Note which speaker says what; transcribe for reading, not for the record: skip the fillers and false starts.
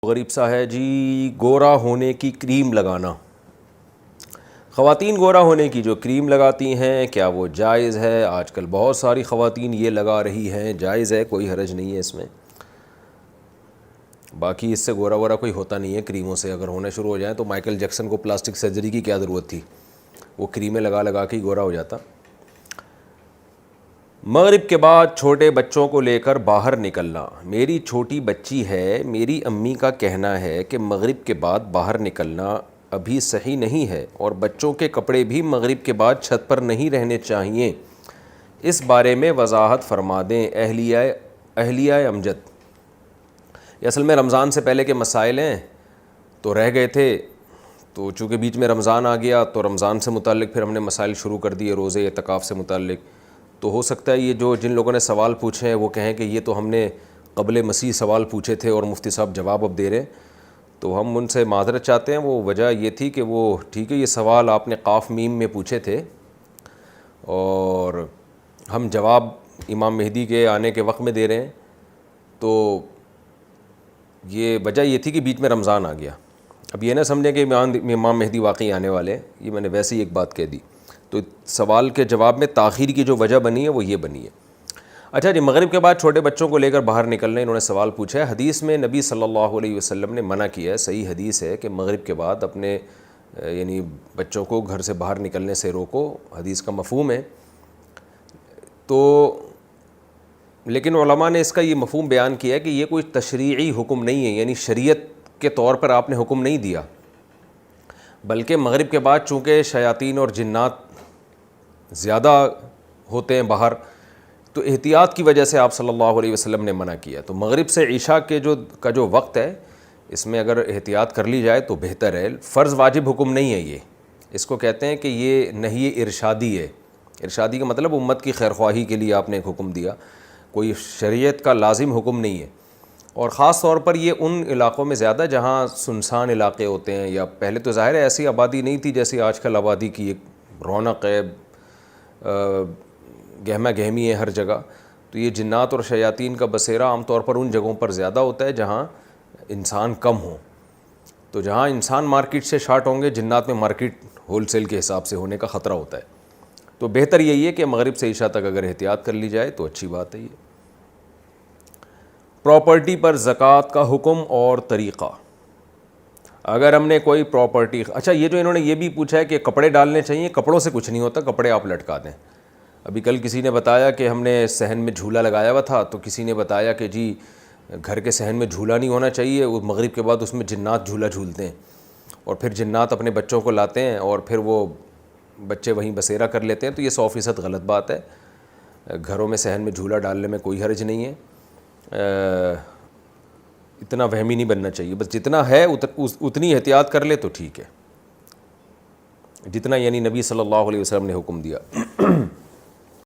Speaker 1: غریب سا ہے جی، گورا ہونے کی کریم لگانا. خواتین گورا ہونے کی جو کریم لگاتی ہیں کیا وہ جائز ہے؟ آج کل بہت ساری خواتین یہ لگا رہی ہیں. جائز ہے، کوئی حرج نہیں ہے اس میں. باقی اس سے گورا وورا کوئی ہوتا نہیں ہے کریموں سے. اگر ہونے شروع ہو جائیں تو مائیکل جیکسن کو پلاسٹک سرجری کی کیا ضرورت تھی؟ وہ کریمیں لگا لگا کے گورا ہو جاتا. مغرب کے بعد چھوٹے بچوں کو لے کر باہر نکلنا. میری چھوٹی بچی ہے، میری امی کا کہنا ہے کہ مغرب کے بعد باہر نکلنا ابھی صحیح نہیں ہے اور بچوں کے کپڑے بھی مغرب کے بعد چھت پر نہیں رہنے چاہیے. اس بارے میں وضاحت فرما دیں اہلیہ امجد. یہ اصل میں رمضان سے پہلے کے مسائل ہیں تو رہ گئے تھے، تو چونکہ بیچ میں رمضان آ گیا تو رمضان سے متعلق پھر ہم نے مسائل شروع کر دیے، روزے اعتکاف سے متعلق. تو ہو سکتا ہے یہ جن لوگوں نے سوال پوچھے ہیں وہ کہیں کہ یہ تو ہم نے قبل مسیح سوال پوچھے تھے اور مفتی صاحب جواب اب دے رہے ہیں. تو ہم ان سے معذرت چاہتے ہیں. وہ وجہ یہ تھی کہ وہ ٹھیک ہے یہ سوال آپ نے قاف میم میں پوچھے تھے اور ہم جواب امام مہدی کے آنے کے وقت میں دے رہے ہیں. تو یہ وجہ یہ تھی کہ بیچ میں رمضان آ گیا. اب یہ نہ سمجھیں کہ امام مہدی واقعی آنے والے ہیں، یہ میں نے ویسے ہی ایک بات کہہ دی. تو سوال کے جواب میں تاخیر کی جو وجہ بنی ہے وہ یہ بنی ہے. اچھا جی، مغرب کے بعد چھوٹے بچوں کو لے کر باہر نکلنے انہوں نے سوال پوچھا ہے. حدیث میں نبی صلی اللہ علیہ وسلم نے منع کیا ہے، صحیح حدیث ہے کہ مغرب کے بعد اپنے یعنی بچوں کو گھر سے باہر نکلنے سے روکو. حدیث کا مفہوم ہے. تو لیکن علماء نے اس کا یہ مفہوم بیان کیا ہے کہ یہ کوئی تشریعی حکم نہیں ہے، یعنی شریعت کے طور پر آپ نے حکم نہیں دیا، بلکہ مغرب کے بعد چونکہ شیاطین اور جنات زیادہ ہوتے ہیں باہر، تو احتیاط کی وجہ سے آپ صلی اللہ علیہ وسلم نے منع کیا. تو مغرب سے عشاء کے جو وقت ہے اس میں اگر احتیاط کر لی جائے تو بہتر ہے. فرض واجب حکم نہیں ہے یہ. اس کو کہتے ہیں کہ یہ نہی ارشادی ہے. ارشادی کا مطلب امت کی خیرخواہی کے لیے آپ نے ایک حکم دیا، کوئی شریعت کا لازم حکم نہیں ہے. اور خاص طور پر یہ ان علاقوں میں زیادہ جہاں سنسان علاقے ہوتے ہیں، یا پہلے تو ظاہر ہے ایسی آبادی نہیں تھی جیسے آج کل آبادی کی ایک رونق ہے، گہما گہمی ہے ہر جگہ. تو یہ جنات اور شیاطین کا بسیرا عام طور پر ان جگہوں پر زیادہ ہوتا ہے جہاں انسان کم ہوں. تو جہاں انسان مارکیٹ سے شارٹ ہوں گے، جنات میں مارکیٹ ہول سیل کے حساب سے ہونے کا خطرہ ہوتا ہے. تو بہتر یہی ہے کہ مغرب سے عشاء تک اگر احتیاط کر لی جائے تو اچھی بات ہے. یہ پراپرٹی پر زکوٰۃ کا حکم اور طریقہ. اگر ہم نے کوئی پراپرٹی، اچھا یہ جو انہوں نے یہ بھی پوچھا ہے کہ کپڑے ڈالنے چاہیے، کپڑوں سے کچھ نہیں ہوتا، کپڑے آپ لٹکا دیں. ابھی کل کسی نے بتایا کہ ہم نے صحن میں جھولا لگایا ہوا تھا، تو کسی نے بتایا کہ جی گھر کے صحن میں جھولا نہیں ہونا چاہیے، وہ مغرب کے بعد اس میں جنات جھولا جھولتے ہیں اور پھر جنات اپنے بچوں کو لاتے ہیں اور پھر وہ بچے وہیں بسیرا کر لیتے ہیں. تو یہ 100% غلط بات ہے. گھروں میں صحن میں جھولا ڈالنے میں کوئی حرج نہیں ہے. اتنا وہمی نہیں بننا چاہیے. بس جتنا ہے اتنی احتیاط کر لے تو ٹھیک ہے، جتنا یعنی نبی صلی اللہ علیہ وسلم نے حکم دیا.